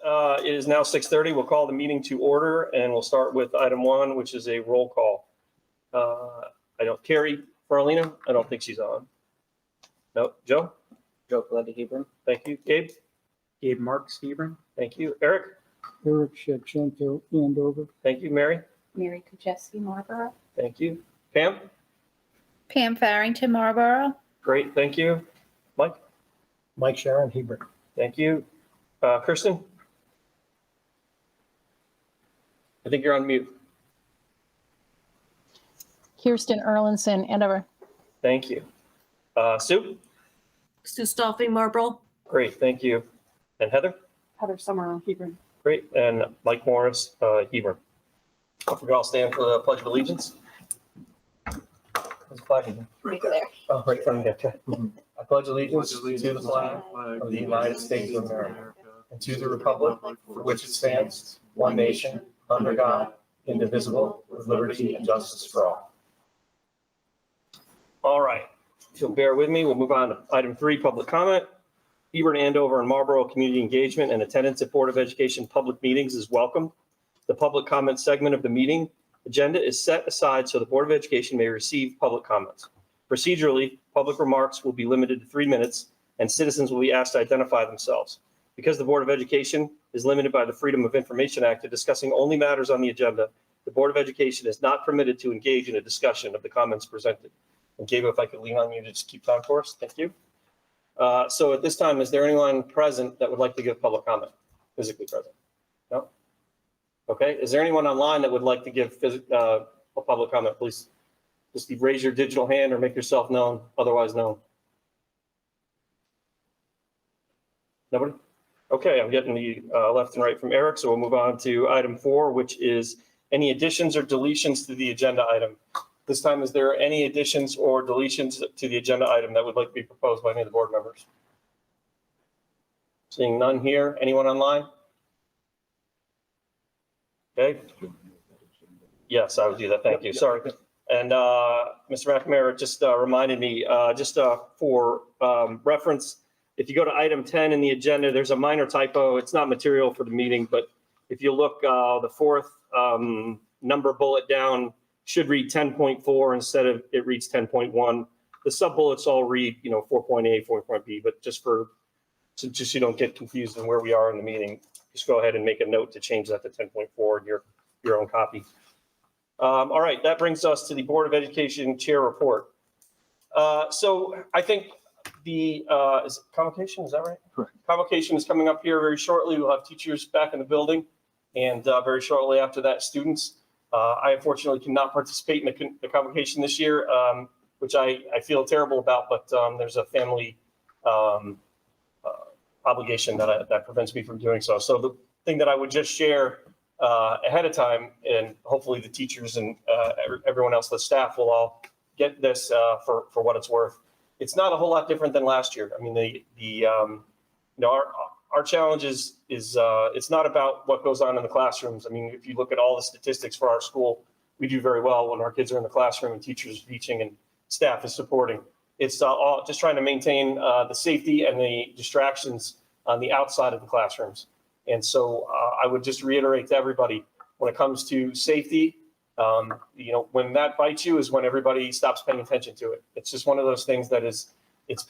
It is now 6:30. We'll call the meeting to order, and we'll start with item 1, which is a roll call. Carrie Farlina, I don't think she's on. No, Joe? Joe Coletta Hebron. Thank you. Gabe? Gabe Marks Hebron. Thank you. Eric? Eric Shevchenko, Andover. Thank you. Mary? Mary Kucheski, Marlboro. Thank you. Pam? Pam Farrington, Marlboro. Great, thank you. Mike? Mike Sharon Hebron. Thank you. Kirsten? I think you're on mute. Kirsten Erlinson, Andover. Thank you. Sue? Sue Stoffing, Marlboro. Great, thank you. And Heather? Heather Summer, Hebron. Great, and Mike Morris, Hebron. I forgot I'll stand for the Pledge of Allegiance. What's the flag again? Right there. Oh, right from there. I pledge allegiance to the flag of the United States of America and to the republic for which it stands, one nation, under God, indivisible, with liberty and justice for all. All right, if you'll bear with me, we'll move on to item 3, public comment. Hebron, Andover, and Marlboro community engagement and attendance at Board of Education public meetings is welcome. The public comment segment of the meeting agenda is set aside so the Board of Education may receive public comments. Procedurally, public remarks will be limited to 3 minutes, and citizens will be asked to identify themselves. Because the Board of Education is limited by the Freedom of Information Act to discussing only matters on the agenda, the Board of Education is not permitted to engage in a discussion of the comments presented. And Gabe, if I could lean on you to just keep time for us, thank you. So at this time, is there anyone present that would like to give public comment? Physically present? No? Okay, is there anyone online that would like to give a public comment? Please just raise your digital hand or make yourself known, otherwise known. Nobody? Okay, I'm getting the left and right from Eric, so we'll move on to item 4, which is any additions or deletions to the agenda item. This time, is there any additions or deletions to the agenda item that would like to be proposed by any of the board members? Seeing none here. Anyone online? Okay. Yes, I would do that. Thank you. Sorry. And Mr. McNamara just reminded me, for reference, if you go to item 10 in the agenda, there's a minor typo. It's not material for the meeting, but if you look, the 4th number bullet down should read 10.4 instead of it reads 10.1. The sub bullets all read, 4.A, 4.B, but just so you don't get confused in where we are in the meeting, just go ahead and make a note to change that to 10.4 in your own copy. All right, that brings us to the Board of Education Chair Report. So I think is it convocation, is that right? Correct. Convocation is coming up here very shortly. We'll have teachers back in the building, and very shortly after that, students. I unfortunately cannot participate in the convocation this year, which I feel terrible about, but there's a family obligation that prevents me from doing so. So the thing that I would just share ahead of time, and hopefully the teachers and everyone else, the staff will all get this for what it's worth. It's not a whole lot different than last year. I mean, our challenge is it's not about what goes on in the classrooms. I mean, if you look at all the statistics for our school, we do very well when our kids are in the classroom and teachers are teaching and staff is supporting. It's all just trying to maintain the safety and the distractions on the outside of the classrooms. And so I would just reiterate to everybody, when it comes to safety, when that bites you is when everybody stops paying attention to it. It's just one of those things that it's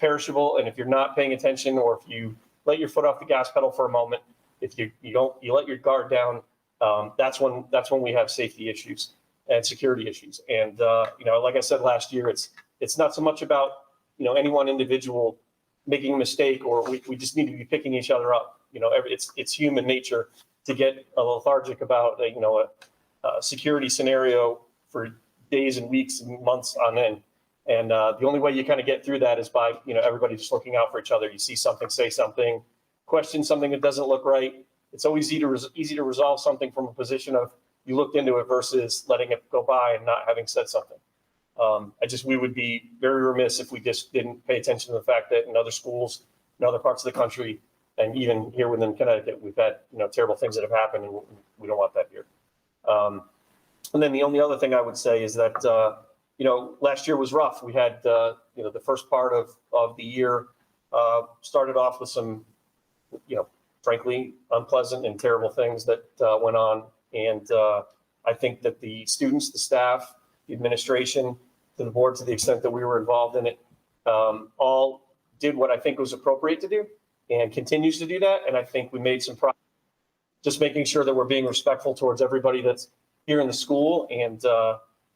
perishable. And if you're not paying attention, or if you let your foot off the gas pedal for a moment, if you let your guard down, that's when we have safety issues and security issues. And like I said last year, it's not so much about any one individual making a mistake, or we just need to be picking each other up. It's human nature to get lethargic about a security scenario for days and weeks and months on end. And the only way you kind of get through that is by everybody just looking out for each other. You see something, say something, question something that doesn't look right. It's always easy to resolve something from a position of you looked into it versus letting it go by and not having said something. We would be very remiss if we just didn't pay attention to the fact that in other schools, in other parts of the country, and even here within Connecticut, we've had terrible things that have happened, and we don't want that here. And then the only other thing I would say is that last year was rough. We had the first part of the year started off with some frankly, unpleasant and terrible things that went on. And I think that the students, the staff, the administration, to the board, to the extent that we were involved in it, all did what I think was appropriate to do and continues to do that. And I think we made some progress, just making sure that we're being respectful towards everybody that's here in the school and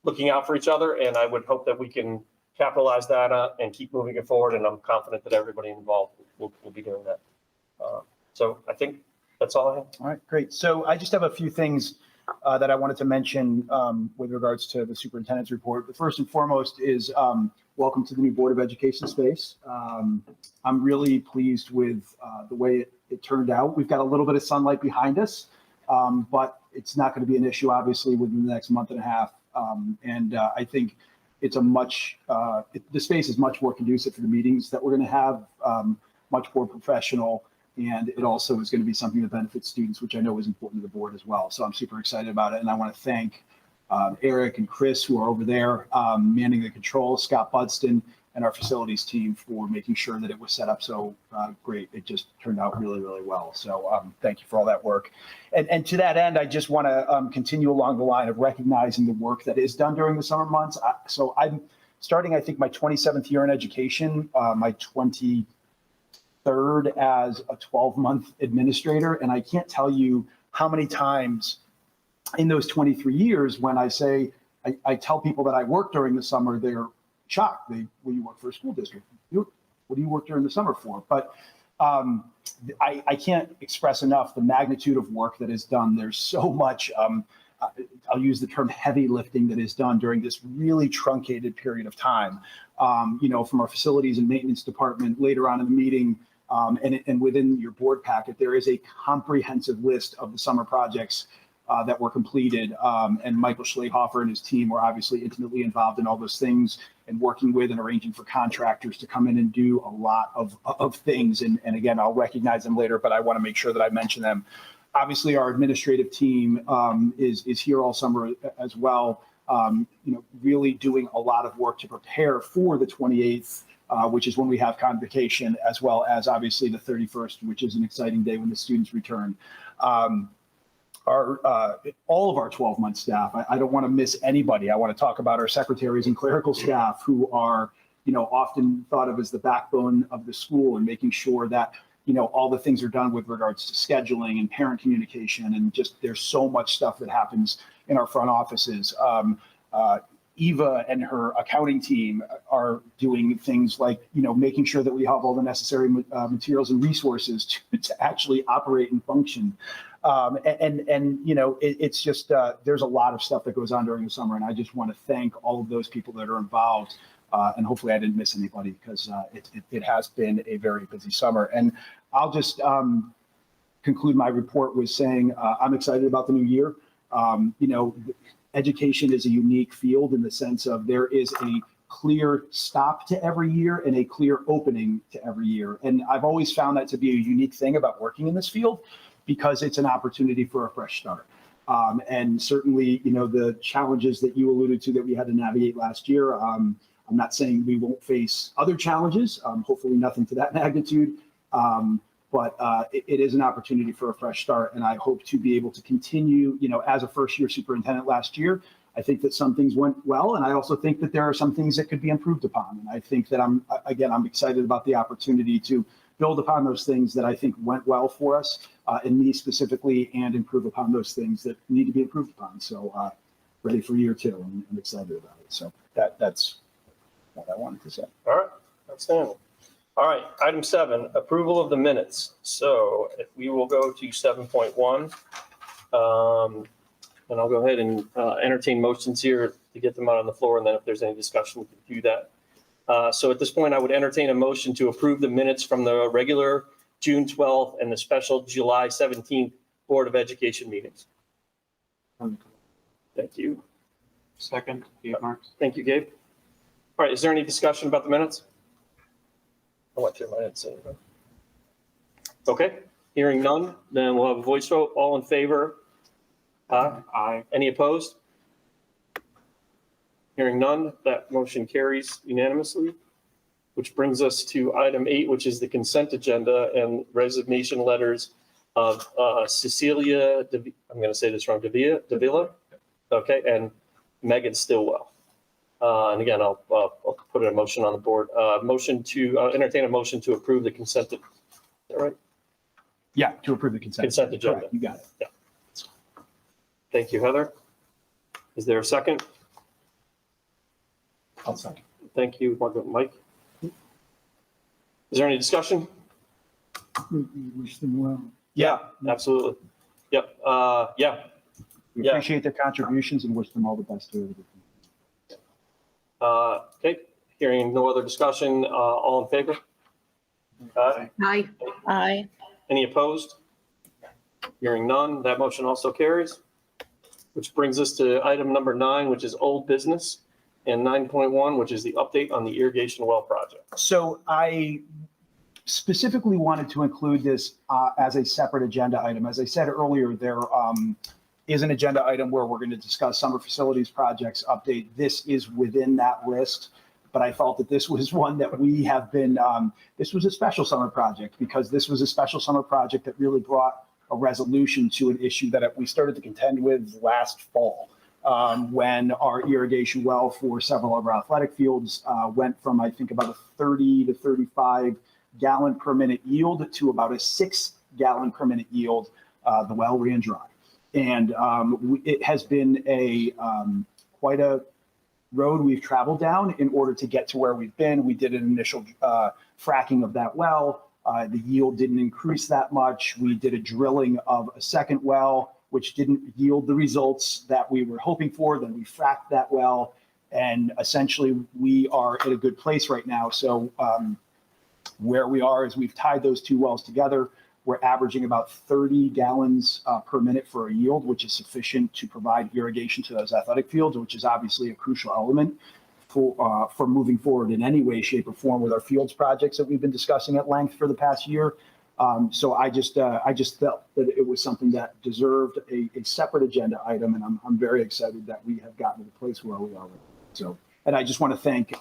looking out for each other. And I would hope that we can capitalize that and keep moving it forward. And I'm confident that everybody involved will be doing that. So I think that's all I have. All right, great. So I just have a few things that I wanted to mention with regards to the superintendent's report. The first and foremost is welcome to the new Board of Education space. I'm really pleased with the way it turned out. We've got a little bit of sunlight behind us, but it's not going to be an issue, obviously, within the next month and a half. I think it's the space is much more conducive for the meetings that we're going to have, much more professional. And it also is going to be something that benefits students, which I know is important to the board as well. So I'm super excited about it. And I want to thank Eric and Chris, who are over there manning the controls, Scott Budston, and our facilities team for making sure that it was set up so great. It just turned out really, really well. So thank you for all that work. And to that end, I just want to continue along the line of recognizing the work that is done during the summer months. So I'm starting, I think, my 27th year in education, my 23rd as a 12-month administrator. And I can't tell you how many times in those 23 years when I say, I tell people that I work during the summer, they're shocked. Well, you work for a school district. What do you work during the summer for? But I can't express enough the magnitude of work that is done. There's so much, I'll use the term heavy lifting that is done during this really truncated period of time. From our facilities and maintenance department later on in the meeting, and within your board packet, there is a comprehensive list of the summer projects that were completed. And Michael Schlehofer and his team were obviously intimately involved in all those things and working with and arranging for contractors to come in and do a lot of things. And again, I'll recognize them later, but I want to make sure that I mention them. Obviously, our administrative team is here all summer as well, really doing a lot of work to prepare for the 28th, which is when we have convocation, as well as obviously the 31st, which is an exciting day when the students return. All of our 12-month staff, I don't want to miss anybody. I want to talk about our secretaries and clerical staff who are, often thought of as the backbone of the school and making sure that, all the things are done with regards to scheduling and parent communication. And just there's so much stuff that happens in our front offices. Eva and her accounting team are doing things like, making sure that we have all the necessary materials and resources to actually operate and function. It's just, there's a lot of stuff that goes on during the summer. And I just want to thank all of those people that are involved. And hopefully I didn't miss anybody because it has been a very busy summer. And I'll just conclude my report with saying I'm excited about the new year. Education is a unique field in the sense of there is a clear stop to every year and a clear opening to every year. And I've always found that to be a unique thing about working in this field because it's an opportunity for a fresh start. And certainly, the challenges that you alluded to that we had to navigate last year, I'm not saying we won't face other challenges, hopefully nothing to that magnitude. But it is an opportunity for a fresh start. And I hope to be able to continue, as a first-year superintendent last year, I think that some things went well. And I also think that there are some things that could be improved upon. And I think that I'm excited about the opportunity to build upon those things that I think went well for us, and me specifically, and improve upon those things that need to be improved upon. So ready for year two. I'm excited about it. So that's what I wanted to say. All right, outstanding. All right, item 7, approval of the minutes. So if we will go to 7.1, and I'll go ahead and entertain motions here to get them out on the floor, and then if there's any discussion, we can do that. So at this point, I would entertain a motion to approve the minutes from the regular June 12th and the special July 17th Board of Education meetings. Thank you. Second, Gabe Marks. Thank you, Gabe. All right, is there any discussion about the minutes? I went through my head. Okay, hearing none, then we'll have a voice vote. All in favor? Aye. Any opposed? Hearing none, that motion carries unanimously, which brings us to item 8, which is the consent agenda and resignation letters of Cecilia, I'm going to say this wrong, Davila, okay, and Megan Stillwell. And again, I'll put a motion on the board. Entertain a motion to approve the consent. Is that right? Yeah, to approve the consent. Consent agenda. Correct, you got it. Thank you, Heather. Is there a second? I'll second. Thank you, Mike. Is there any discussion? We wish them well. Yeah, absolutely. Yep. Yeah. We Yeah. appreciate their contributions and wish them all the best to everything. Okay. Hearing no other discussion, all in favor? Aye. Aye. Any opposed? Hearing none, that motion also carries. Which brings us to item number 9, which is old business, and 9.1, which is the update on the irrigation well project. So I specifically wanted to include this as a separate agenda item. As I said earlier, there is an agenda item where we're going to discuss summer facilities projects update. This is within that list, but I felt that this was one that we have been, this was a special summer project because this was a special summer project that really brought a resolution to an issue that we started to contend with last fall. When our irrigation well for several of our athletic fields went from, I think, about a 30 to 35 gallon per minute yield to about a 6 gallon per minute yield, the well ran dry. And it has been quite a road we've traveled down in order to get to where we've been. We did an initial fracking of that well. The yield didn't increase that much. We did a drilling of a second well, which didn't yield the results that we were hoping for. Then we fracked that well, and essentially we are at a good place right now. So where we are is we've tied those two wells together. We're averaging about 30 gallons per minute for a yield, which is sufficient to provide irrigation to those athletic fields, which is obviously a crucial element for moving forward in any way, shape, or form with our fields projects that we've been discussing at length for the past year. So I just felt that it was something that deserved a separate agenda item, and I'm very excited that we have gotten to the place where we are. So, and I just want to thank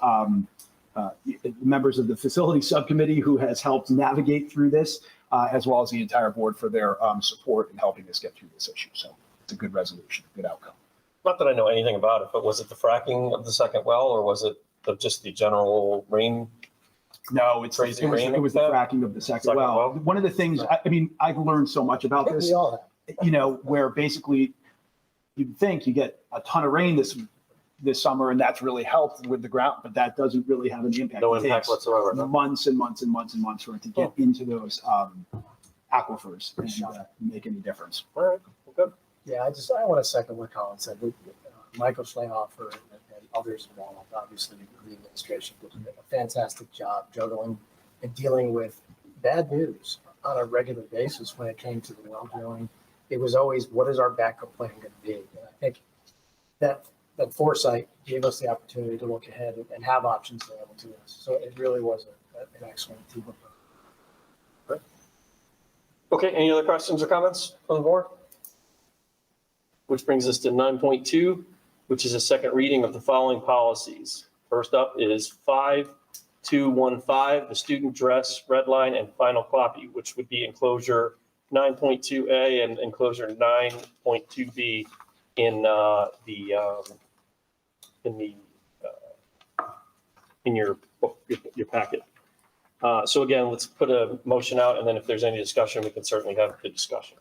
members of the facility subcommittee who has helped navigate through this, as well as the entire board for their support in helping us get through this issue. So it's a good resolution, good outcome. Not that I know anything about it, but was it the fracking of the second well, or was it just the general rain? No, Crazy it was rain the fracking of the second well. well. One of the things, I mean, I've learned so much about this, you know, where basically you'd think you get a ton of rain this summer, and that's really helped with the ground, but that doesn't really have any impact. No It impact takes whatsoever. No? months and months and months and months for it to get into those aquifers and make any difference. All right, well, good. Yeah, I want to second what Colin said. Michael Schlehofer and others involved, obviously the administration did a fantastic job juggling and dealing with bad news on a regular basis when it came to the well drilling. It was always, what is our backup plan going to be? And I think that foresight gave us the opportunity to look ahead and have options available to us. So it really was an excellent team. Okay, any other questions or comments from the board? Which brings us to 9.2, which is a second reading of the following policies. First up is 5215, the student dress, red line, and final copy, which would be enclosure 9.2A and enclosure 9.2B in your packet. So again, let's put a motion out, and then if there's any discussion, we can certainly have the discussion.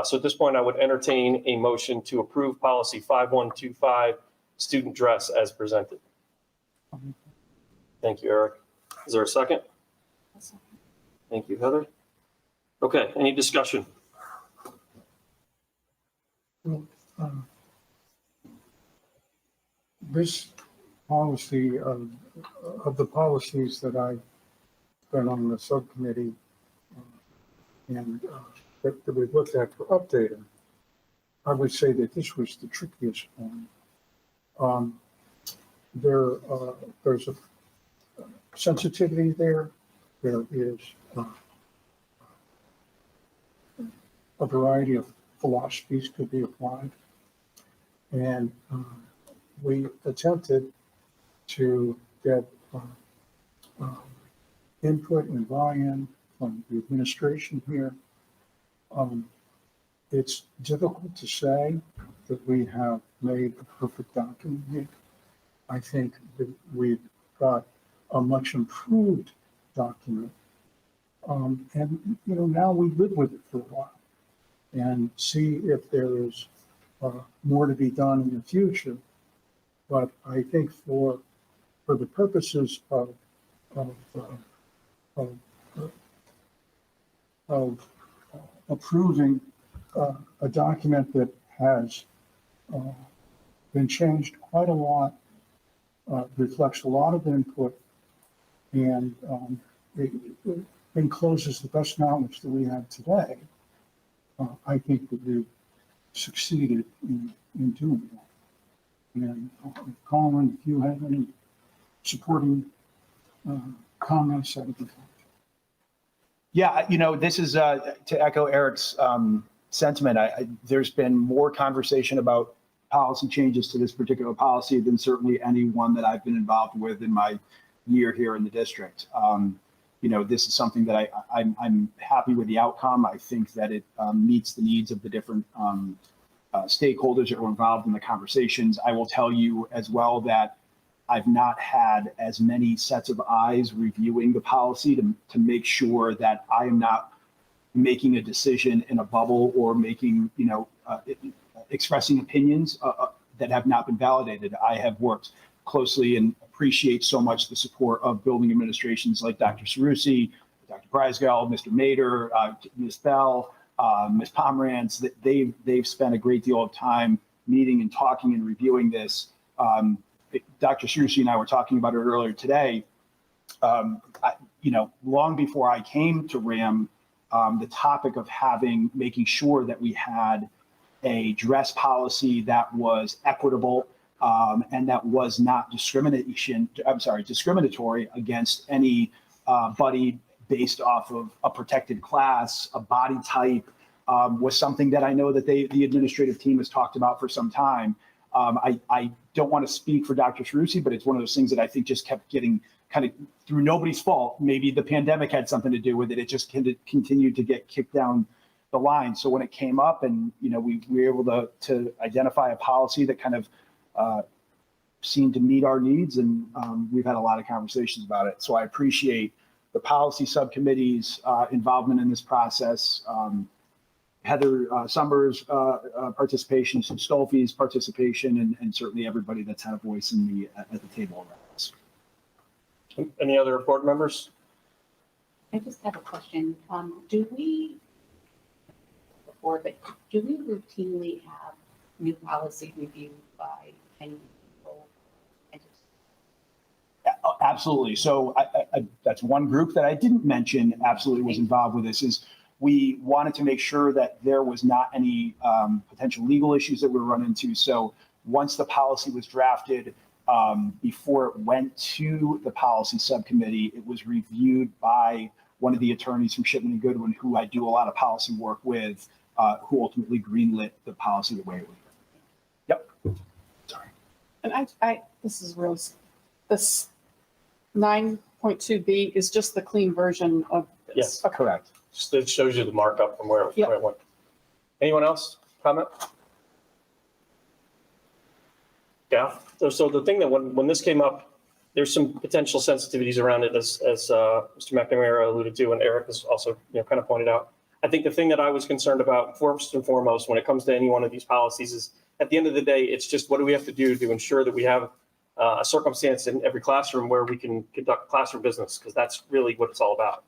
So at this point, I would entertain a motion to approve policy 5125, student dress as presented. Thank you, Eric. Is there a second? Thank you, Heather. Okay, any discussion? This policy of the policies that I've been on the subcommittee and that we've looked at for updating, I would say that this was the trickiest one. There's a sensitivity there. There is a variety of philosophies could be applied. And we attempted to get input and buy-in from the administration here It's difficult to say that we have made a perfect document here. I think that we've got a much improved document. And, you know, now we live with it for a while and see if there is more to be done in the future. But I think for the purposes of approving a document that has been changed quite a lot, reflects a lot of input, and it encloses the best knowledge that we have today, I think that we've succeeded in doing that. And Colin, if you have any supporting comments, that would be fine. Yeah, you know, this is to echo Eric's sentiment. There's been more conversation about policy changes to this particular policy than certainly any one that I've been involved with in my year here in the district. You know, this is something that I'm happy with the outcome. I think that it meets the needs of the different stakeholders that were involved in the conversations. I will tell you as well that I've not had as many sets of eyes reviewing the policy to make sure that I am not making a decision in a bubble or making, you know, expressing opinions that have not been validated. I have worked closely and appreciate so much the support of building administrations like Dr. Cerruti, Dr. Breisgeld, Mr. Mader, Ms. Bell, Ms. Pomerantz. They've spent a great deal of time meeting and talking and reviewing this. Dr. Cerruti and I were talking about it earlier today. You know, long before I came to RHAM, the topic of making sure that we had a dress policy that was equitable and that was not discriminatory against anybody based off of a protected class, a body type, was something that I know that the administrative team has talked about for some time. I don't want to speak for Dr. Cerruti, but it's one of those things that I think just kept getting kind of through nobody's fault. Maybe the pandemic had something to do with it. It just continued to get kicked down the line. So when it came up and, you know, we were able to identify a policy that kind of seemed to meet our needs, and we've had a lot of conversations about it. So I appreciate the policy subcommittee's involvement in this process. Heather Summers' participation, Sue Stolfi's participation, and certainly everybody that's had a voice at the table around this. Any other board members? I just have a question. Do we routinely have new policy reviewed by any people? Absolutely. So that's one group that I didn't mention absolutely was involved with this. Is we wanted to make sure that there was not any potential legal issues that we run into. So once the policy was drafted, before it went to the policy subcommittee, it was reviewed by one of the attorneys from Shipman and Goodwin, who I do a lot of policy work with, who ultimately greenlit the policy the way it was. Yep. Sorry. And this 9.2B is just the clean version of this. Yes. Okay. Correct. Just it shows you the markup from where it went. Anyone else comment? Yeah. So the thing that when this came up, there's some potential sensitivities around it, as Mr. McNamara alluded to, and Eric has also kind of pointed out. I think the thing that I was concerned about first and foremost when it comes to any one of these policies is, at the end of the day, it's just what do we have to do to ensure that we have a circumstance in every classroom where we can conduct classroom business, because that's really what it's all about.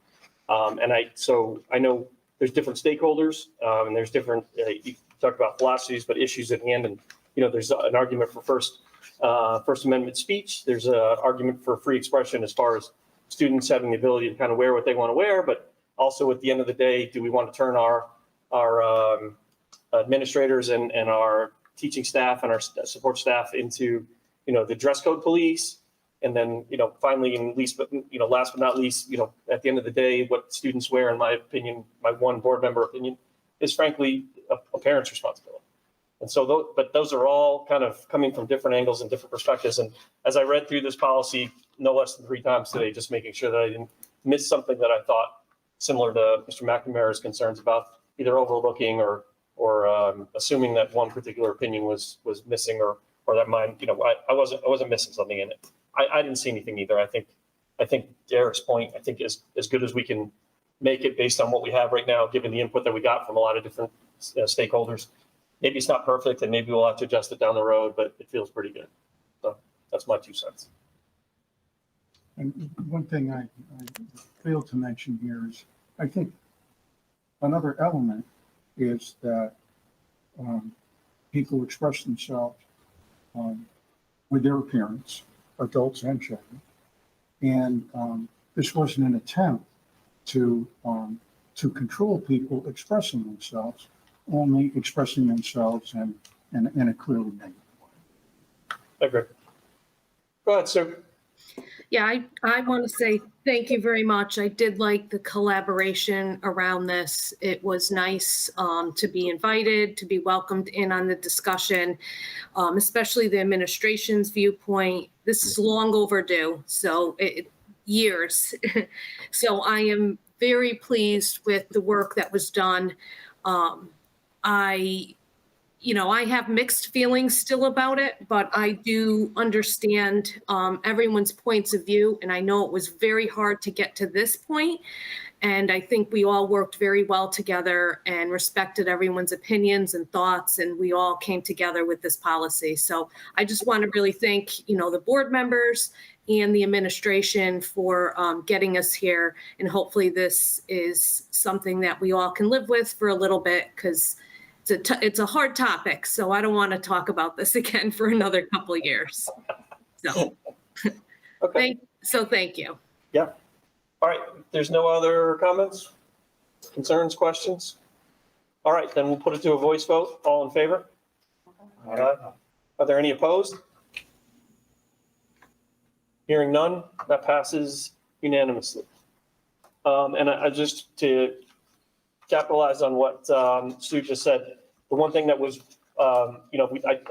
So I know there's different stakeholders and there's different, you talked about philosophies, but issues at hand. And, there's an argument for First Amendment speech. There's an argument for free expression as far as students having the ability to kind of wear what they want to wear. But also at the end of the day, do we want to turn our administrators and our teaching staff and our support staff into, the dress code police? And then, finally, and last but not least, at the end of the day, what students wear, in my opinion, my one board member opinion, is frankly a parent's responsibility. And so, but those are all kind of coming from different angles and different perspectives. And as I read through this policy no less than 3 times today, just making sure that I didn't miss something that I thought, similar to Mr. McNamara's concerns about, either overlooking or assuming that one particular opinion was missing or that mine, I wasn't missing something in it. I didn't see anything either. I think Derek's point, I think is as good as we can make it based on what we have right now, given the input that we got from a lot of different stakeholders. Maybe it's not perfect and maybe we'll have to adjust it down the road, but it feels pretty good. So that's my 2 cents. And one thing I failed to mention here is, I think another element is that people express themselves with their appearance, adults and children. And this wasn't an attempt to control people expressing themselves, only expressing themselves in a clearly negative way. I agree. Go ahead, Sue. Yeah, I want to say thank you very much. I did like the collaboration around this. It was nice to be invited, to be welcomed in on the discussion, especially the administration's viewpoint. This is long overdue, so years. So I am very pleased with the work that was done. I have mixed feelings still about it, but I do understand everyone's points of view. And I know it was very hard to get to this point. And I think we all worked very well together and respected everyone's opinions and thoughts. And we all came together with this policy. So I just want to really thank, the board members and the administration for getting us here. And hopefully this is something that we all can live with for a little bit, because it's a hard topic, so I don't want to talk about this again for another couple of years. So, Okay. Thank you. Yeah. All right. There's no other comments, concerns, questions? All right, then we'll put it to a voice vote. All in favor? Aye. Are there any opposed? Hearing none, that passes unanimously. And I just to capitalize on what Sue just said, the one thing that was, I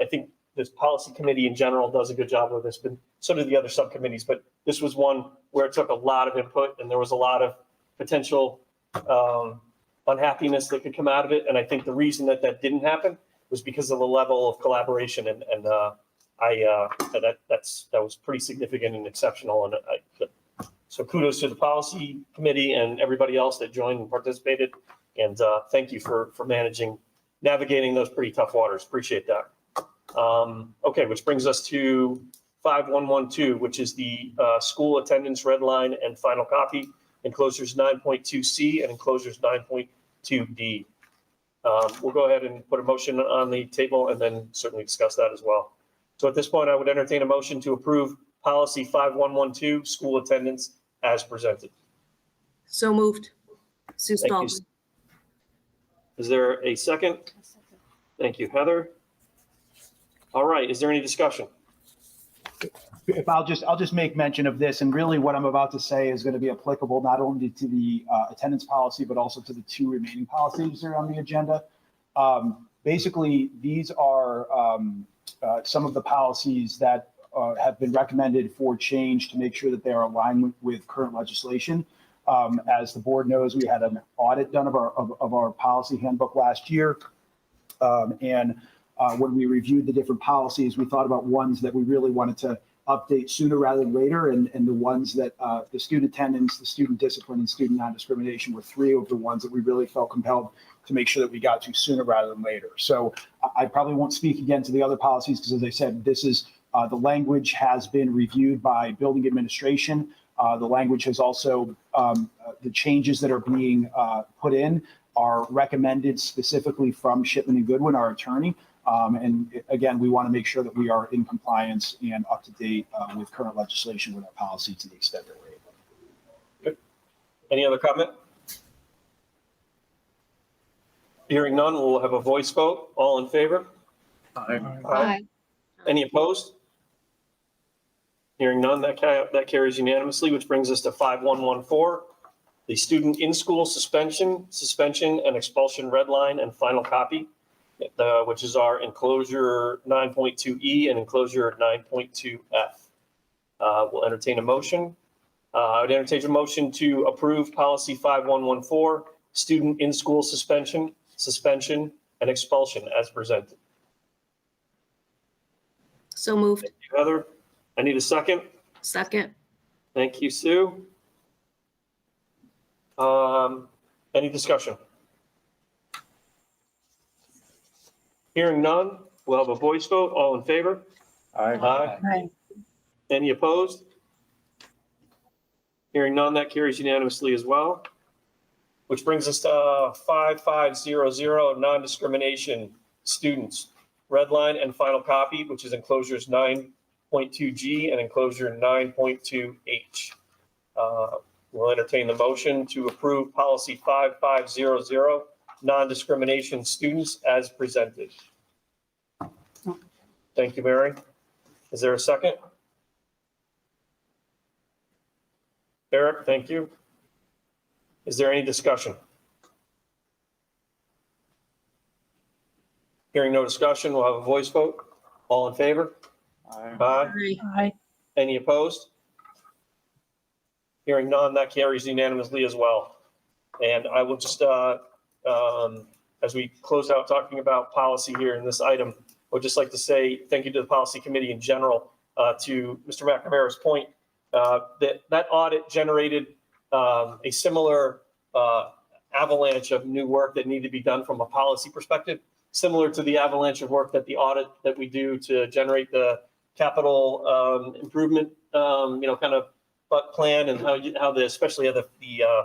think this policy committee in general does a good job of this, but so do the other subcommittees. But this was one where it took a lot of input and there was a lot of potential unhappiness that could come out of it. And I think the reason that didn't happen was because of the level of collaboration. And that was pretty significant and exceptional. And so kudos to the policy committee and everybody else that joined and participated. And thank you for navigating those pretty tough waters. Appreciate that. Okay, which brings us to 5112, which is the school attendance red line and final copy, enclosures 9.2C and enclosures 9.2D. We'll go ahead and put a motion on the table and then certainly discuss that as well. So at this point, I would entertain a motion to approve policy 5112, school attendance as presented. So moved. Sue Thank you. Stallman. Is there a second? Thank you, Heather. All right, is there any discussion? If I'll just make mention of this, and really what I'm about to say is going to be applicable not only to the attendance policy, but also to the 2 remaining policies that are on the agenda. Basically, these are some of the policies that have been recommended for change to make sure that they are aligned with current legislation. As the board knows, we had an audit done of our policy handbook last year. When we reviewed the different policies, we thought about ones that we really wanted to update sooner rather than later. And the ones that the student attendance, the student discipline, and student non-discrimination were 3 of the ones that we really felt compelled to make sure that we got to sooner rather than later. So I probably won't speak again to the other policies because, as I said, this is the language has been reviewed by building administration. The language has also, the changes that are being put in are recommended specifically from Shipman and Goodwin, our attorney. And again, we want to make sure that we are in compliance and up to date with current legislation with our policy to the extent that we're able. Good. Any other comment? Hearing none, we'll have a voice vote. All in favor? Aye. Any opposed? Hearing none, that carries unanimously, which brings us to 5114, the student in-school suspension and expulsion red line and final copy, which is our enclosure 9.2E and enclosure 9.2F. We'll entertain a motion. I would entertain a motion to approve policy 5114, student in-school suspension, and expulsion as presented. So moved. Thank you, Heather. I need a second. Second. Thank you, Sue. Any discussion? Hearing none, we'll have a voice vote. All in favor? Aye. Aye. Any opposed? Hearing none, that carries unanimously as well. Which brings us to 5500, non-discrimination students. Red line and final copy, which is enclosures 9.2G and enclosure 9.2H. We'll entertain the motion to approve policy 5500, non-discrimination students as presented. Thank you, Mary. Is there a second? Eric, thank you. Is there any discussion? Hearing no discussion, we'll have a voice vote. All in favor? Aye. Aye. Aye. Any opposed? Hearing none, that carries unanimously as well. And I will just, as we close out talking about policy here in this item, I would just like to say thank you to the policy committee in general. To Mr. McNamara's point, that audit generated a similar avalanche of new work that needed to be done from a policy perspective, similar to the avalanche of work that the audit that we do to generate the capital improvement, kind of plan, and how especially the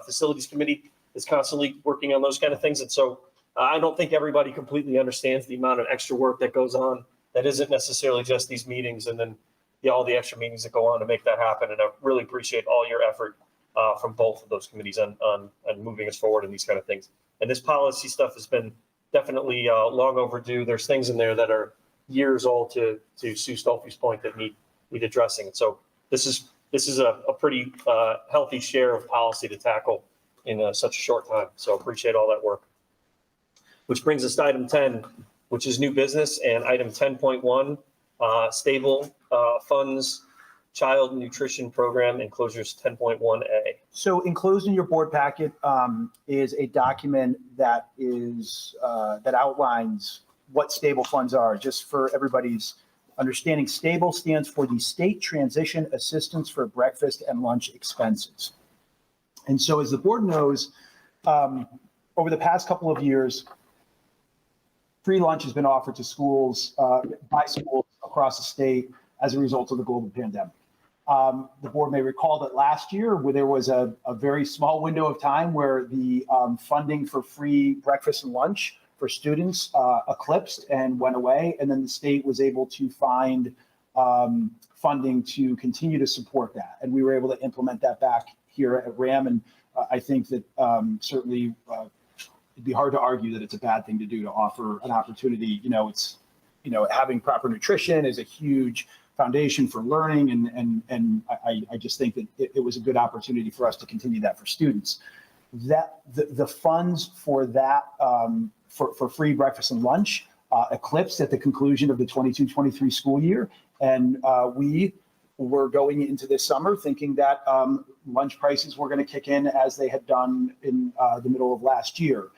facilities committee is constantly working on those kind of things. And so I don't think everybody completely understands the amount of extra work that goes on that isn't necessarily just these meetings and then all the extra meetings that go on to make that happen. And I really appreciate all your effort from both of those committees on moving us forward in these kind of things. And this policy stuff has been definitely long overdue. There's things in there that are years old, to Sue Stolfi's point, that need addressing. And so this is a pretty healthy share of policy to tackle in such a short time. So appreciate all that work. Which brings us to item 10, which is new business, and item 10.1, stable funds child nutrition program, enclosures 10.1A. So enclosed in your board packet is a document that outlines what stable funds are. Just for everybody's understanding, stable stands for the State Transition Assistance for Breakfast and Lunch Expenses. And so, as the board knows, over the past couple of years, free lunch has been offered to schools, by schools across the state as a result of the global pandemic. The board may recall that last year, where there was a very small window of time where the funding for free breakfast and lunch for students eclipsed and went away, and then the state was able to find funding to continue to support that. And we were able to implement that back here at RHAM, and I think that certainly it'd be hard to argue that it's a bad thing to do, to offer an opportunity. Having proper nutrition is a huge foundation for learning, and I just think that it was a good opportunity for us to continue that for students. That the funds for that for free breakfast and lunch eclipsed at the conclusion of the 22-23 school year, and we were going into this summer thinking that lunch prices were going to kick in as they had done in the middle of last year.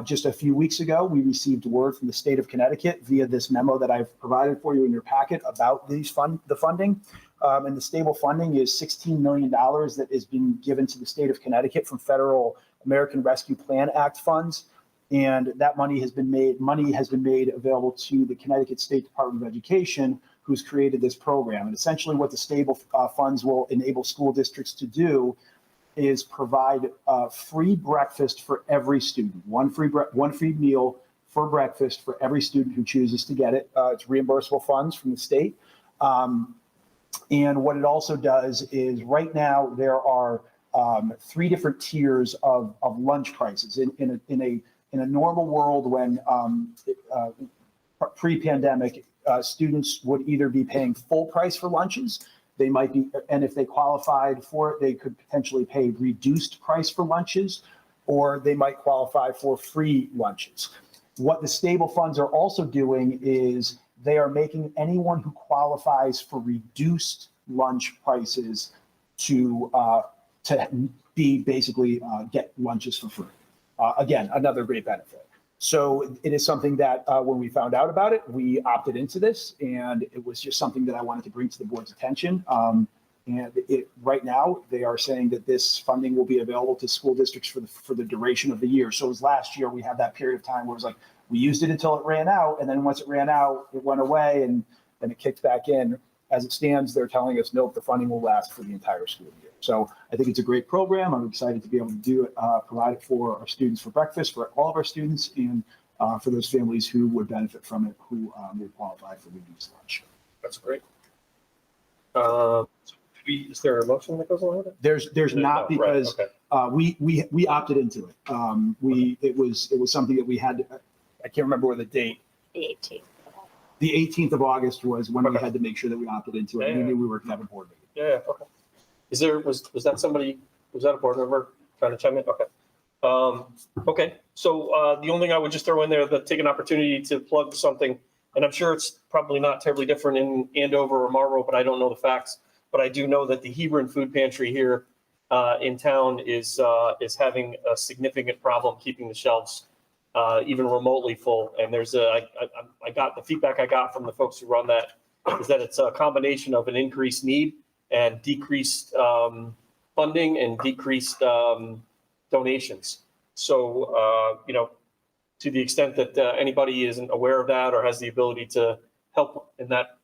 Just a few weeks ago, we received word from the state of Connecticut via this memo that I've provided for you in your packet about the funding. And the stable funding is $16 million that is being given to the state of Connecticut from federal American Rescue Plan Act funds. And that money has been made available to the Connecticut State Department of Education, who's created this program. And essentially what the stable funds will enable school districts to do is provide free breakfast for every student, one free meal for breakfast for every student who chooses to get it. It's reimbursable funds from the state. And what it also does is, right now there are 3 different tiers of lunch prices. In a normal world, when pre-pandemic, students would either be paying full price for lunches. They might be, and if they qualified for it, they could potentially pay reduced price for lunches, or they might qualify for free lunches. What the stable funds are also doing is they are making anyone who qualifies for reduced lunch prices to be basically get lunches for free. Again, another great benefit. So it is something that when we found out about it, we opted into this, and it was just something that I wanted to bring to the board's attention. Right now, they are saying that this funding will be available to school districts for the duration of the year. So as last year, we had that period of time where it was like, we used it until it ran out, and then once it ran out, it went away, and then it kicked back in. As it stands, they're telling us, nope, the funding will last for the entire school year. So I think it's a great program. I'm excited to be able to do it, provide it for our students for breakfast, for all of our students, and for those families who would benefit from it, who would qualify for reduced lunch. That's great. Is there a motion that goes along with it? There's not, No, right, because okay. we opted into it. It was something that we had. I can't remember what the date. The 18th. The 18th of August was when we Okay. had to make sure that we opted into it. Yeah, We yeah. knew we were going to have a board meeting. Yeah, okay. Was that somebody, was that a board member trying to chime in? Okay. Okay, so the only thing I would just throw in there, take an opportunity to plug something, and I'm sure it's probably not terribly different in Andover or Marlboro, but I don't know the facts. But I do know that the Hebron Food Pantry here in town is having a significant problem keeping the shelves even remotely full. And I got the feedback I got from the folks who run that is that it's a combination of an increased need and decreased funding and decreased donations. So, to the extent that anybody isn't aware of that or has the ability to help in that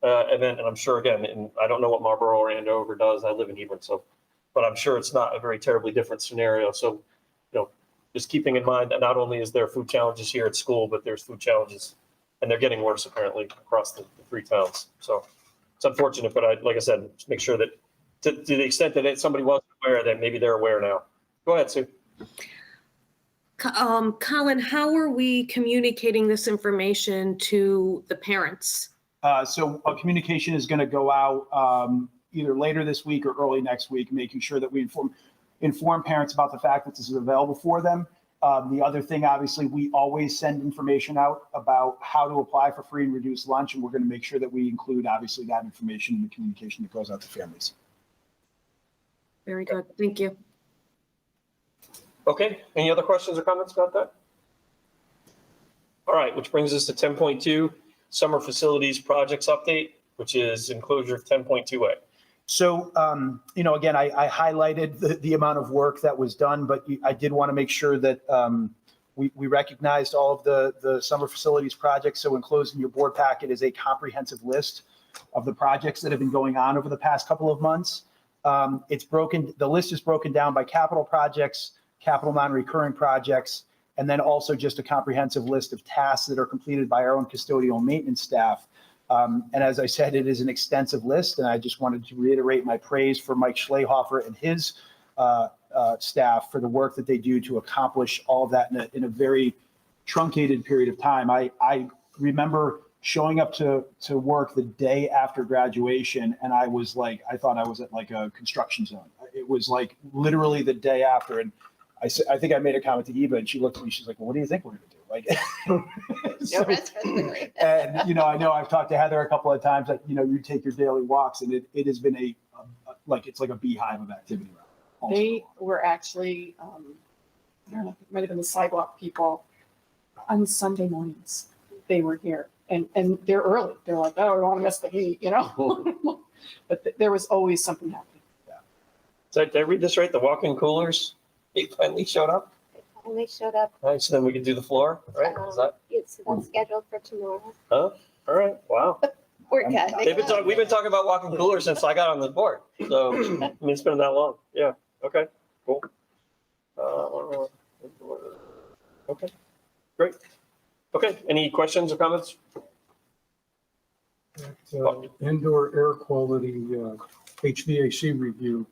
event, and I'm sure, again, and I don't know what Marlboro or Andover does. I live in Hebron, but I'm sure it's not a very terribly different scenario. So, just keeping in mind that not only is there food challenges here at school, but there's food challenges, and they're getting worse apparently across the three towns. So it's unfortunate, but like I said, just make sure that to the extent that somebody wasn't aware, that maybe they're aware now. Go ahead, Sue. Colin, how are we communicating this information to the parents? So a communication is going to go out either later this week or early next week, making sure that we inform parents about the fact that this is available for them. The other thing, obviously, we always send information out about how to apply for free and reduced lunch, and we're going to make sure that we include, obviously, that information in the communication that goes out to families. Very good. Thank you. Okay, any other questions or comments about that? All right, which brings us to 10.2, Summer Facilities Projects Update, which is enclosure 10.2A. So, again, I highlighted the amount of work that was done, but I did want to make sure that we recognized all of the summer facilities projects. So enclosed in your board packet is a comprehensive list of the projects that have been going on over the past couple of months. The list is broken down by capital projects, capital non-recurring projects, and then also just a comprehensive list of tasks that are completed by our own custodial maintenance staff. And as I said, it is an extensive list, and I just wanted to reiterate my praise for Mike Schlehofer and his staff for the work that they do to accomplish all of that in a very truncated period of time. I remember showing up to work the day after graduation, and I thought I was at like a construction zone. It was like literally the day after, and I think I made a comment to Eva, and she looked at me. She's like, "Well, what do you think we're going to do?" No rest for the weary. And I know I've talked to Heather a couple of times that you take your daily walks, and it has been it's like a beehive of activity around. They were actually, I don't know, it might have been the sidewalk people on Sunday mornings. They were here, and they're early. They're like, "Oh, we don't want to miss the heat," But there was always something happening. So did I read this right? The walk-in coolers, they finally showed up. Only showed up. All right, so then we can do the floor, right? Is that? It's scheduled for tomorrow. All right, wow. We're good. We've been talking about walk-in coolers since I got on the board. So, it's been that long. Yeah, okay, cool. Okay, great. Okay, any questions or comments? Indoor air quality HVAC review.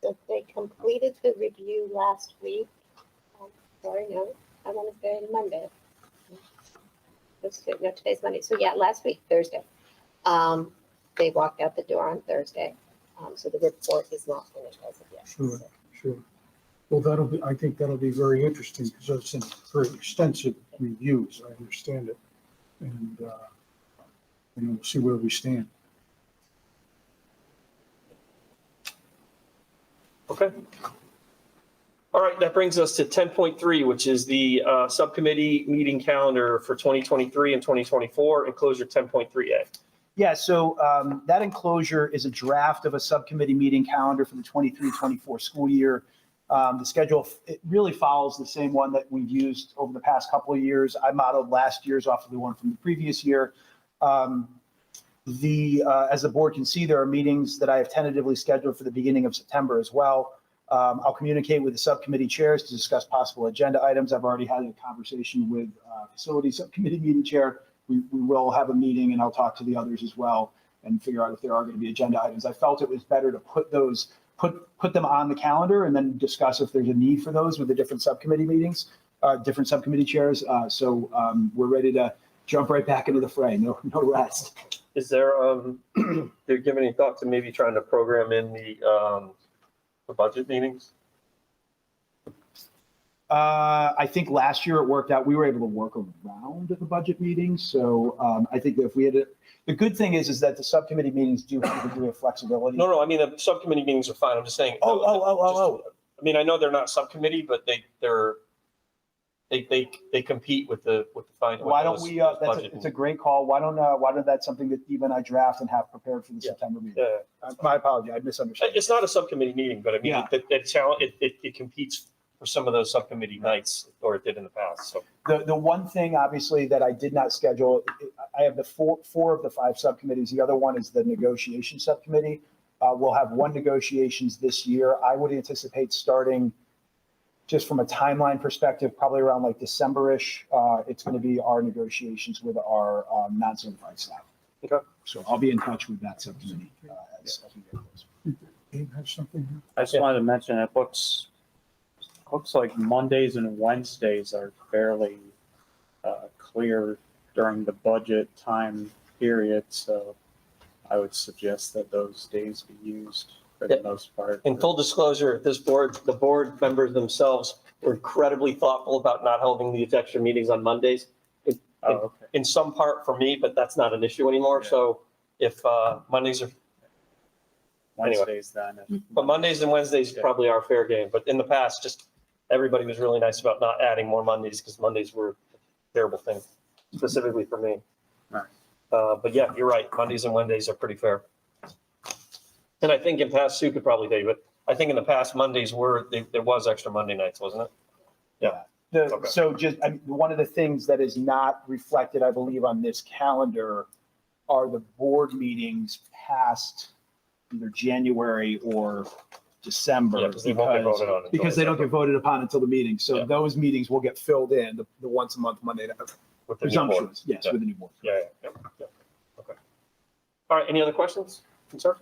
So they completed the review last week. Sorry, no, I want to say Monday. No, today's Monday. So yeah, last week, Thursday. They walked out the door on Thursday. So the report is not finished as of yet. Sure. Well, I think that'll be very interesting because it's some very extensive reviews. I understand it. And, we'll see where we stand. Okay. All right, that brings us to 10.3, which is the subcommittee meeting calendar for 2023 and 2024, enclosure 10.3A. Yeah, so that enclosure is a draft of a subcommittee meeting calendar for the 23-24 school year. The schedule, it really follows the same one that we've used over the past couple of years. I modeled last year's off of the one from the previous year. As the board can see, there are meetings that I have tentatively scheduled for the beginning of September as well. I'll communicate with the subcommittee chairs to discuss possible agenda items. I've already had a conversation with facility subcommittee meeting chair. We will have a meeting, and I'll talk to the others as well and figure out if there are going to be agenda items. I felt it was better to put them on the calendar and then discuss if there's a need for those with the different subcommittee meetings, different subcommittee chairs. So we're ready to jump right back into the fray. No rest. Is there, do you give any thought to maybe trying to program in the budget meetings? I think last year it worked out. We were able to work around the budget meetings. So I think that if we had the good thing is that the subcommittee meetings do have a degree of flexibility. No, I mean, the subcommittee meetings are fine. I'm just saying. Oh. I mean, I know they're not subcommittee, but they compete with the fine. Why don't we, it's a great call. Why don't that's something that Eva and I draft and have prepared for the September meeting? Yeah. My apology, I misunderstood. It's not a subcommittee meeting, but I mean, Yeah. it competes for some of those subcommittee nights, or it did in the past, so. The one thing, obviously, that I did not schedule, I have the four of the 5 subcommittees. The other one is the negotiation subcommittee. We'll have one negotiations this year. I would anticipate starting, just from a timeline perspective, probably around like December-ish. It's going to be our negotiations with our non-certified staff. Okay. So I'll be in touch with that subcommittee as we get closer. Dave has something here? I just wanted to mention, it looks like Mondays and Wednesdays are fairly clear during the budget time period, so I would suggest that those days be used for the most part. In full disclosure, the board members themselves were incredibly thoughtful about not holding these extra meetings on Mondays. Okay. In some part for me, but that's not an issue anymore. Yeah. So if Mondays are, Wednesdays then. but Mondays and Wednesdays probably are fair game. But in the past, just everybody was really nice about not adding more Mondays because Mondays were a terrible thing, specifically for me. Right. But yeah, you're right. Mondays and Wednesdays are pretty fair. And I think in past, Sue could probably tell you, but I think in the past Mondays there was extra Monday nights, wasn't it? Yeah. Okay. So one of the things that is not reflected, I believe, on this calendar are the board meetings past either January or December. Yeah, because they won't get voted on. until Because they don't get voted upon until the meeting. So Yeah. those meetings will get filled in, the once a month Monday, with the new board. presumptions, yes, Yeah. with the new board. Yeah. Okay. All right, any other questions, concerns?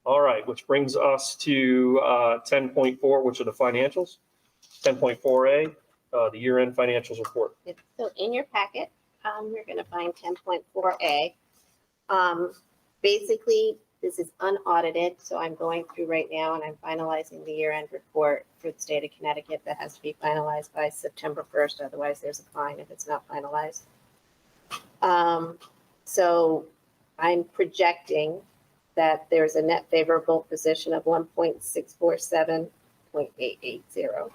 All right, which brings us to 10.4, which are the financials. 10.4A, the year-end financials report. So in your packet, you're going to find 10.4A. Basically, this is unaudited, so I'm going through right now and I'm finalizing the year-end report for the state of Connecticut that has to be finalized by September 1st. Otherwise, there's a fine if it's not finalized. So I'm projecting that there's a net favorable position of 1.647.880.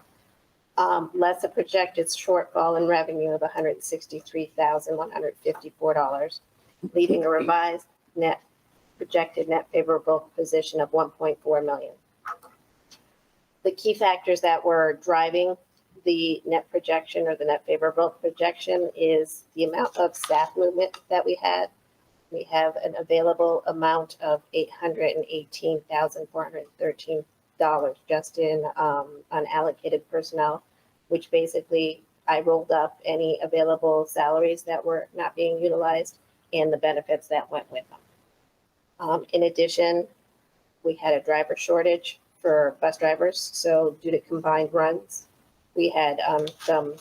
Less a projected shortfall in revenue of $163,154, leaving a revised projected net favorable position of 1.4 million. The key factors that were driving the net projection or the net favorable projection is the amount of staff movement that we had. We have an available amount of $818,413 just in unallocated personnel, which basically I rolled up any available salaries that were not being utilized and the benefits that went with them. In addition, we had a driver shortage for bus drivers. So due to combined runs, we had some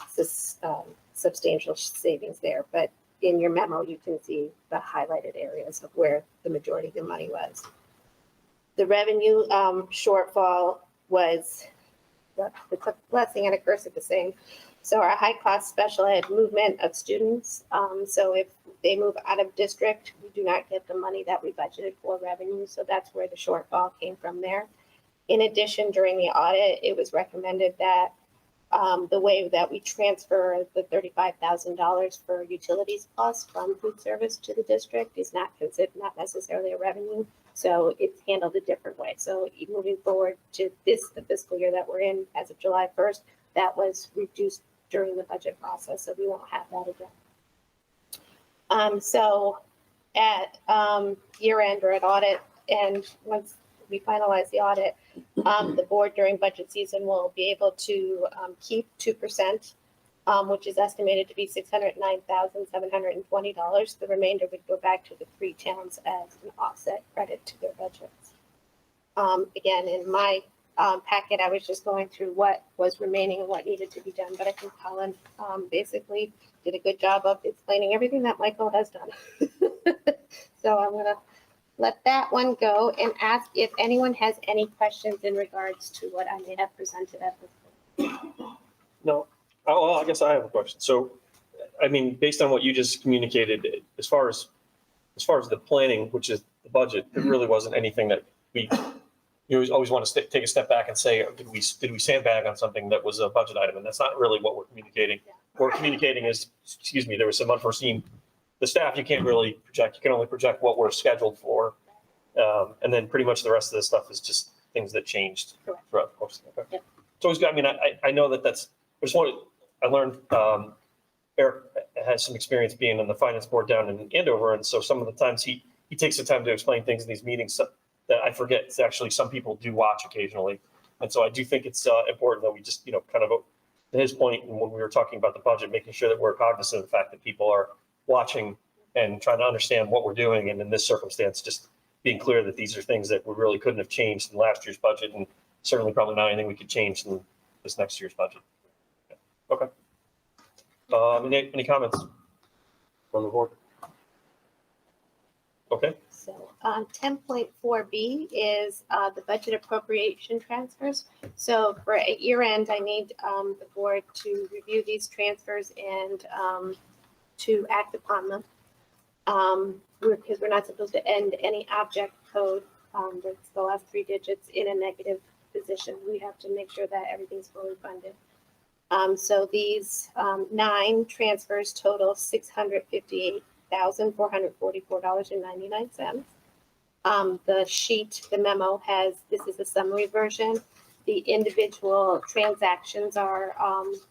substantial savings there. But in your memo, you can see the highlighted areas of where the majority of the money was. The revenue shortfall was, it's a blessing and a curse at the same. So our high cost special ed movement of students. So if they move out of district, we do not get the money that we budgeted for revenue. So that's where the shortfall came from there. In addition, during the audit, it was recommended that the way that we transfer the $35,000 for utilities costs from food service to the district is not considered, not necessarily a revenue. So it's handled a different way. So moving forward to the fiscal year that we're in as of July 1st, that was reduced during the budget process. So we won't have that again. So at year end or at audit, and once we finalize the audit, the board during budget season will be able to keep 2%, which is estimated to be $609,720. The remainder would go back to the 3 towns as an offset credit to their budgets. Again, in my packet, I was just going through what was remaining and what needed to be done, but I think Colin basically did a good job of explaining everything that Michael has done. So I'm going to let that one go and ask if anyone has any questions in regards to what I may have presented at this point. No. Oh, well, I guess I have a question. So, I mean, based on what you just communicated, as far as the planning, which is the budget, it really wasn't anything that you always want to take a step back and say, did we sandbag on something that was a budget item? And that's not really what we're communicating. What we're communicating is, there was some unforeseen. The staff, you can't really project. You can only project what we're scheduled for. And then pretty much the rest of the stuff is just things that changed Correct. throughout the course. Okay. Yep. It's always good. I mean, I know I learned Eric has some experience being on the finance board down in Andover. And so some of the times he takes the time to explain things in these meetings that I forget. It's actually some people do watch occasionally. And so I do think it's important that we just, kind of to his point, and when we were talking about the budget, making sure that we're cognizant of the fact that people are watching and trying to understand what we're doing. And in this circumstance, just being clear that these are things that we really couldn't have changed in last year's budget, and certainly probably not anything we could change in this next year's budget. Okay. Any comments from the board? Okay. So 10.4B is the budget appropriation transfers. So for a year end, I need the board to review these transfers and to act upon them. Because we're not supposed to end any object code that's the last 3 digits in a negative position. We have to make sure that everything's fully funded. So these 9 transfers total $658,444.99. The sheet, the memo this is the summary version. The individual transactions are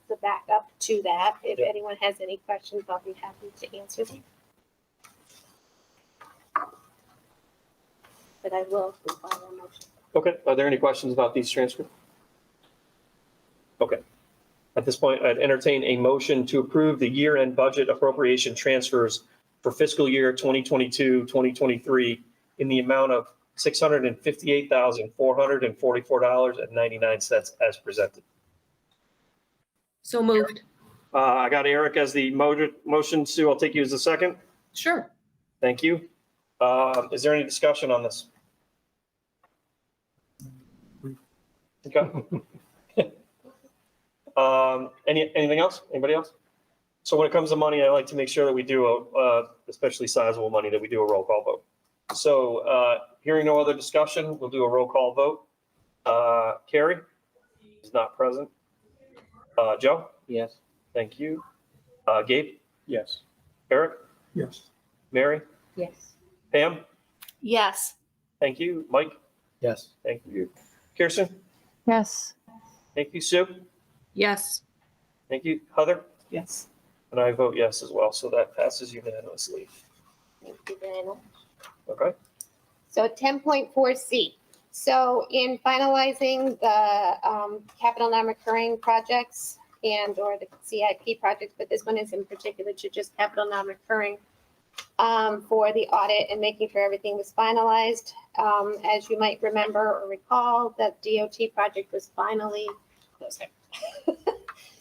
the backup to that. If anyone has any questions, I'll be happy to answer them. But I will require a motion. Okay. Are there any questions about these transfers? Okay. At this point, I'd entertain a motion to approve the year-end budget appropriation transfers for fiscal year 2022, 2023 in the amount of $658,444.99 as presented. So moved. I got Eric as the motion. Sue, I'll take you as the second. Sure. Thank you. Is there any discussion on this? Okay. Anything else? Anybody else? So when it comes to money, I like to make sure that we do especially sizable money, that we do a roll call vote. So hearing no other discussion, we'll do a roll call vote. Carrie is not present. Joe? Yes. Thank you. Gabe? Yes. Eric? Yes. Mary? Yes. Pam? Yes. Thank you. Mike? Yes. Thank you. Kirsten? Yes. Thank you. Sue? Yes. Thank you. Heather? Yes. And I vote yes as well. So that passes unanimously. Thank you very much. Okay. So 10.4C. So in finalizing the capital non-recurring projects and or the CIP projects, but this one is in particular to just capital non-recurring for the audit and making sure everything was finalized. As you might remember or recall, that DOT project was finally closed.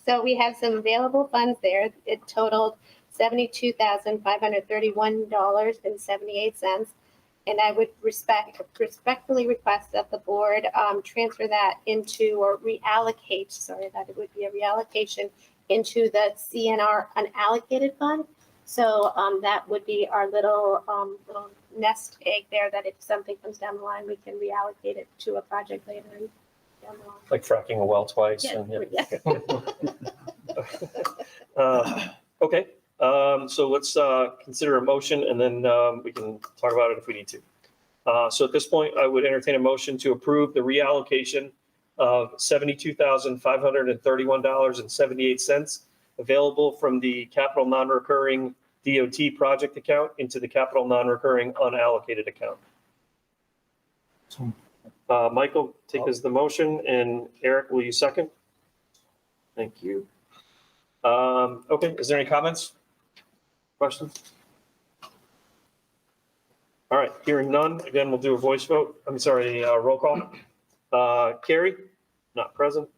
So we have some available funds there. It totaled $72,531.78. And I would respectfully request that the board transfer that into or reallocate, that it would be a reallocation into the CNR unallocated fund. So that would be our little nest egg there that if something comes down the line, we can reallocate it to a project later down the line. Like fracking a well twice. Yeah, And, yeah. Okay, so let's consider a motion and then we can talk about it if we need to. So at this point, I would entertain a motion to approve the reallocation of $72,531.78 available from the capital non-recurring DOT project account into the capital non-recurring unallocated account. Michael, take as the motion, and Eric, will you second? Thank you. Okay, is there any comments? Questions? All right, hearing none, again, we'll do a voice vote. I'm sorry, roll call. Carrie, not present.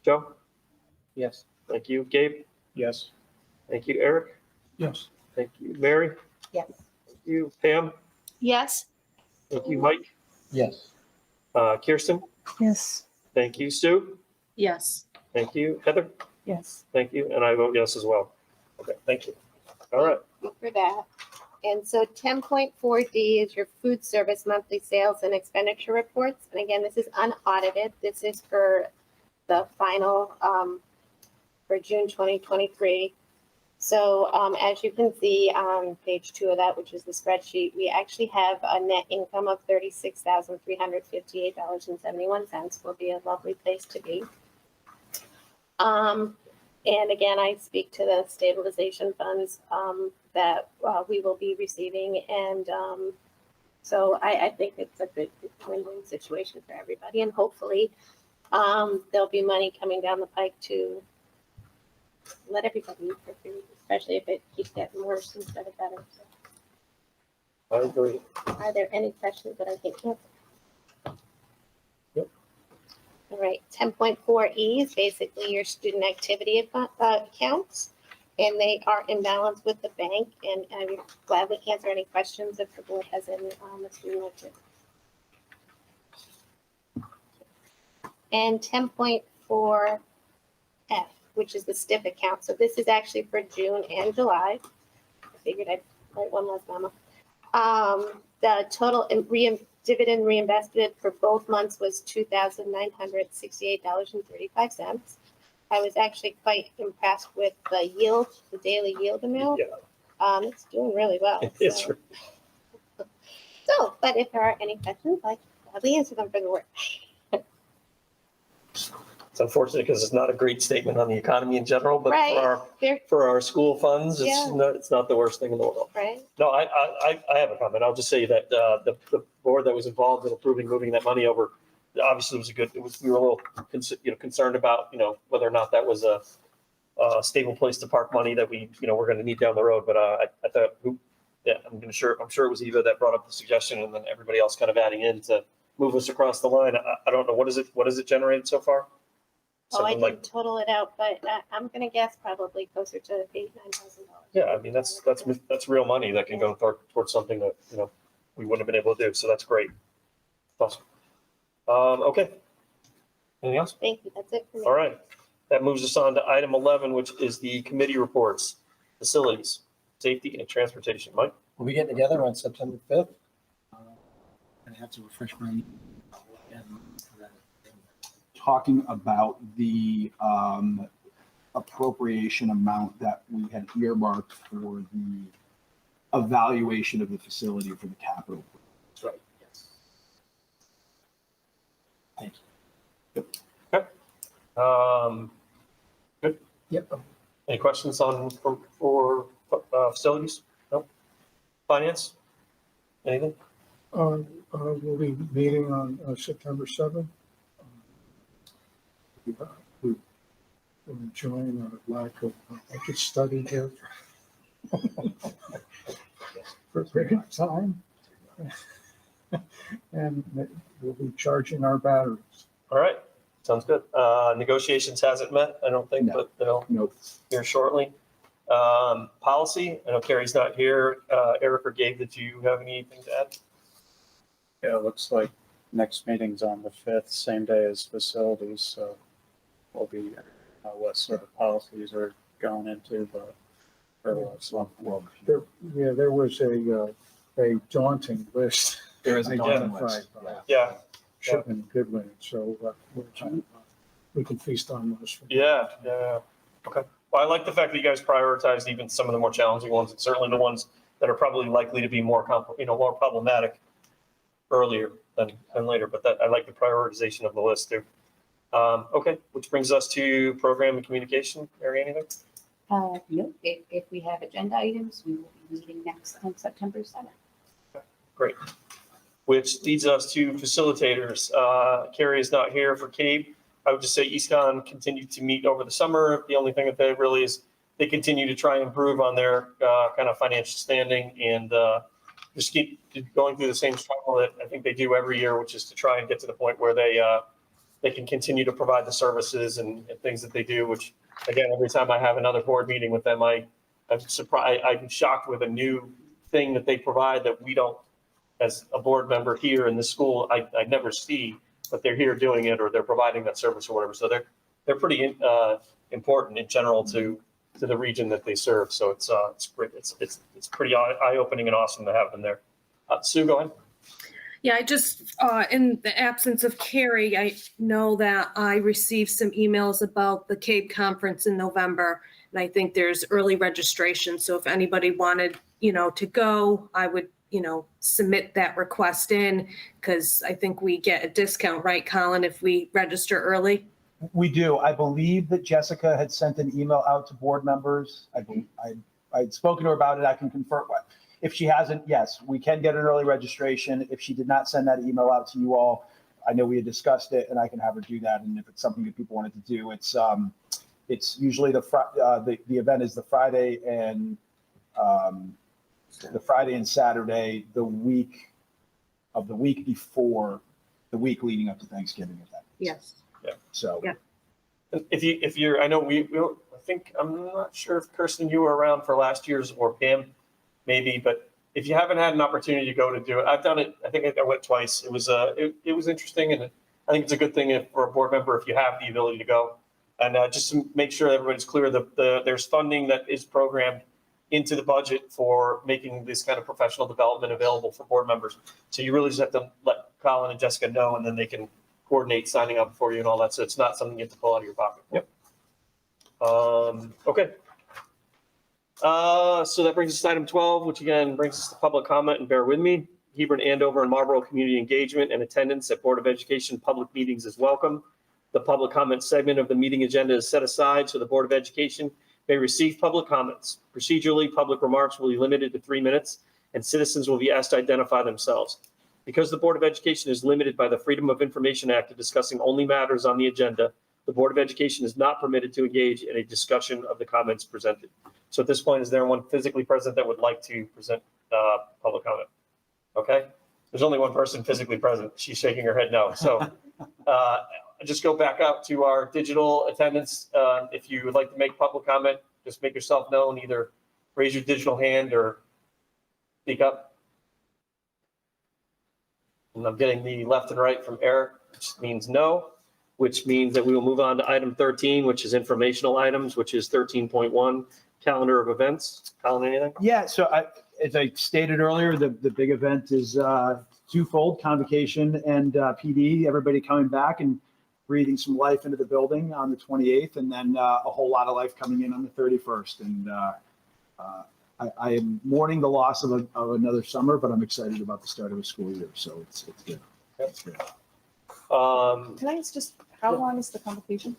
Joe? Yes. Thank you. Gabe? Yes. Thank you. Eric? Yes. Thank you. Mary? Yes. Thank you. Pam? Yes. Thank you. Mike? Yes. Kirsten? Yes. Thank you. Sue? Yes. Thank you. Heather? Yes. Thank you. And I vote yes as well. Okay, thank you. All right. For that. And so 10.4D is your food service monthly sales and expenditure reports. And again, this is unaudited. This is for the final, for June 2023. So as you can see on page 2 of that, which is the spreadsheet, we actually have a net income of $36,358.71. Will be a lovely place to be. And again, I speak to the stabilization funds that we will be receiving. And so I think it's a good win-win situation for everybody. And hopefully there'll be money coming down the pike to let everybody eat for food, especially if it keeps getting worse instead of better. So, I agree. are there any questions that I can answer? Yep. All right, 10.4E is basically your student activity accounts, and they are in balance with the bank, and I would gladly answer any questions if the board has any on the student activity. And 10.4F, which is the STIP account. So this is actually for June and July. I figured I'd write one last memo. The total dividend reinvested for both months was $2,968.35. I was actually quite impressed with the yield, the daily yield amount. Yeah, It's doing really well. it's So, but if there are any questions, I gladly answer them for the work. it's unfortunate because it's not a great statement on the economy in general, but Right. for our school funds, Yeah. it's not the worst thing in the world. Right. No, I have a comment. I'll just say that the board that was involved in approving moving that money over, obviously was we were a little concerned about, whether or not that was a stable place to park money that we're going to need down the road. But I thought, I'm sure it was Eva that brought up the suggestion, and then everybody else kind of adding in to move us across the line. I don't know, what is it generated so far? Oh, I Something like, didn't total it out, but I'm gonna guess probably closer to $8,000-9,000. yeah, I mean, that's real money that can go towards something that, we wouldn't have been able to do. So that's great. Awesome. Okay. Anything else? Thank you. That's it for me. All right. That moves us on to item 11, which is the committee reports, facilities, safety, and transportation. Mike? We'll be getting together on September 5th. I have to refresh my. Talking about the appropriation amount that we had earmarked for the evaluation of the facility for the capital. That's right, yes. Thank you. Good. Yep. Any questions for facilities? No? Finance? Anything? We'll be meeting on September 7th. We're enjoying our lack of, I could study here for a period of time. And we'll be charging our batteries. All right. Sounds good. Negotiations hasn't met, I don't think, No. but Nope. here shortly. Policy, I know Carrie's not here. Eric or Gabe, did you have anything to add? Yeah, it looks like next meeting's on the 5th, same day as facilities, so we'll be, what sort of policies are going into, but. There was a a daunting list. There is a daunting identified list. by Yeah, Chip and Goodwin, so we can feast on those. yeah. Okay. Well, I like the fact that you guys prioritized even some of the more challenging ones, and certainly the ones that are probably likely to be more more problematic earlier than later. But I like the prioritization of the list too. Okay, which brings us to program and communication. Mary, anything? No, if we have agenda items, we will be meeting next on September 7th. Great. Which leads us to facilitators. Carrie is not here for CABE. I would just say EastCon continued to meet over the summer. The only thing that they really is they continue to try and improve on their kind of financial standing and just keep going through the same struggle that I think they do every year, which is to try and get to the point where they can continue to provide the services and things that they do, which again, every time I have another board meeting with them, I'm surprised, I'm shocked with a new thing that they provide that we don't, as a board member here in the school, I never see, but they're here doing it or they're providing that service or whatever. So they're pretty important in general to the region that they serve. So it's great. It's pretty eye-opening and awesome to have them there. Sue, go ahead. Yeah, I just, in the absence of Carrie, I know that I received some emails about the CABE conference in November. And I think there's early registration. So if anybody wanted, to go, I would, submit that request in because I think we get a discount, right, Colin, if we register early? We do. I believe that Jessica had sent an email out to board members. I'd spoken to her about it. I can confirm. If she hasn't, yes, we can get an early registration. If she did not send that email out to you all, I know we had discussed it and I can have her do that. And if it's something that people wanted to do, it's usually the event is the Friday and Saturday, the week before, the week leading up to Thanksgiving. If that makes sense. Yes. So. Yeah. If you're, I know I think, I'm not sure if Kirsten, you were around for last year's or Pam, maybe, but if you haven't had an opportunity to go to do it, I've done it. I think I went twice. It was it was interesting, and I think it's a good thing for a board member if you have the ability to go. And just to make sure everybody's clear, there's funding that is programmed into the budget for making this kind of professional development available for board members. So you really just have to let Colin and Jessica know, and then they can coordinate signing up for you and all that. So it's not something you have to pull out of your pocket. Yep. Okay. So that brings us to item 12, which again brings us to public comment, and bear with me. Hebron, Andover, and Marlboro community engagement and attendance at Board of Education public meetings is welcome. The public comment segment of the meeting agenda is set aside so the Board of Education may receive public comments. Procedurally, public remarks will be limited to 3 minutes, and citizens will be asked to identify themselves. Because the Board of Education is limited by the Freedom of Information Act to discussing only matters on the agenda, the Board of Education is not permitted to engage in a discussion of the comments presented. So at this point, is there anyone physically present that would like to present public comment? Okay, there's only one person physically present. She's shaking her head no. So just go back up to our digital attendance. If you would like to make public comment, just make yourself known. Either raise your digital hand or speak up. And I'm getting the left and right from Eric, which means no, which means that we will move on to item 13, which is informational items, which is 13.1, calendar of events. Colin, anything? Yeah, so as I stated earlier, the big event is twofold: convocation and PD. Everybody coming back and breathing some life into the building on the 28th, and then a whole lot of life coming in on the 31st. And I am mourning the loss of another summer, but I'm excited about the start of the school year. So it's good. It's good. Can I ask just, how long is the convocation?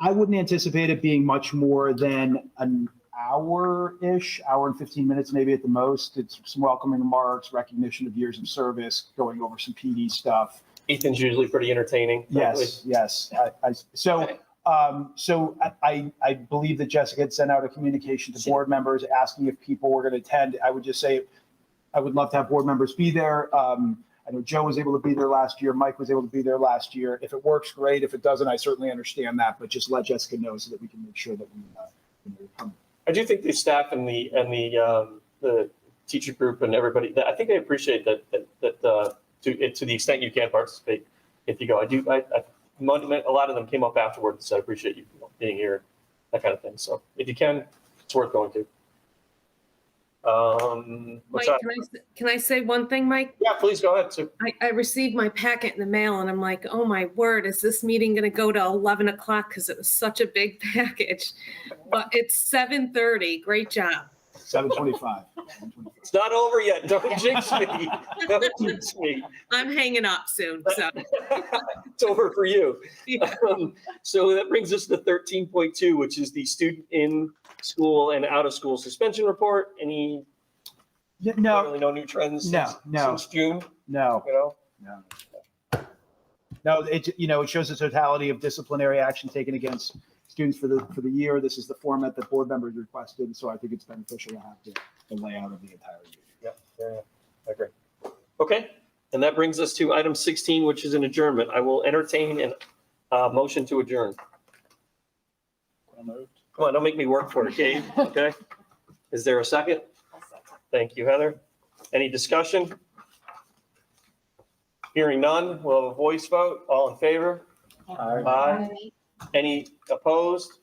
I wouldn't anticipate it being much more than an hour-ish, hour and 15 minutes, maybe at the most. It's some welcoming remarks, recognition of years of service, going over some PD stuff. Ethan's usually pretty entertaining. Yes. I believe that Jessica had sent out a communication to board members asking if people were going to attend. I would just say, I would love to have board members be there. I know Joe was able to be there last year. Mike was able to be there last year. If it works, great. If it doesn't, I certainly understand that, but just let Jessica know so that we can make sure that we come. I do think the staff and the teacher group and everybody, I think they appreciate that to the extent you can participate if you go. A lot of them came up afterwards and said, I appreciate you being here, that kind of thing. So if you can, it's worth going to. What's Mike, that? can I say one thing, Mike? Yeah, please go ahead, Sue. I received my packet in the mail and I'm like, oh my word, is this meeting gonna go to 11 o'clock? Because it was such a big package. But it's 7:30. Great job. 7:25. It's not over yet. Don't jinx me. Don't jinx me. I'm hanging up soon, so. It's over for you. Yeah. So that brings us to 13.2, which is the student in school and out of school suspension report. Any, Yeah, no, really no new trends No, since, no. since June, no, you know? no. No, it shows the totality of disciplinary action taken against students for the year. This is the format that board members requested, so I think it's beneficial to have the layout of the entire year. Yeah, I agree. Okay, and that brings us to item 16, which is an adjournment. I will entertain a motion to adjourn. Well moved. Come on, don't make me work for it, Gabe, okay? Is there a second? Thank you, Heather. Any discussion? Hearing none, we'll have a voice vote. All in favor? Aye. Any opposed?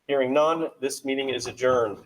Hearing none, this meeting is adjourned.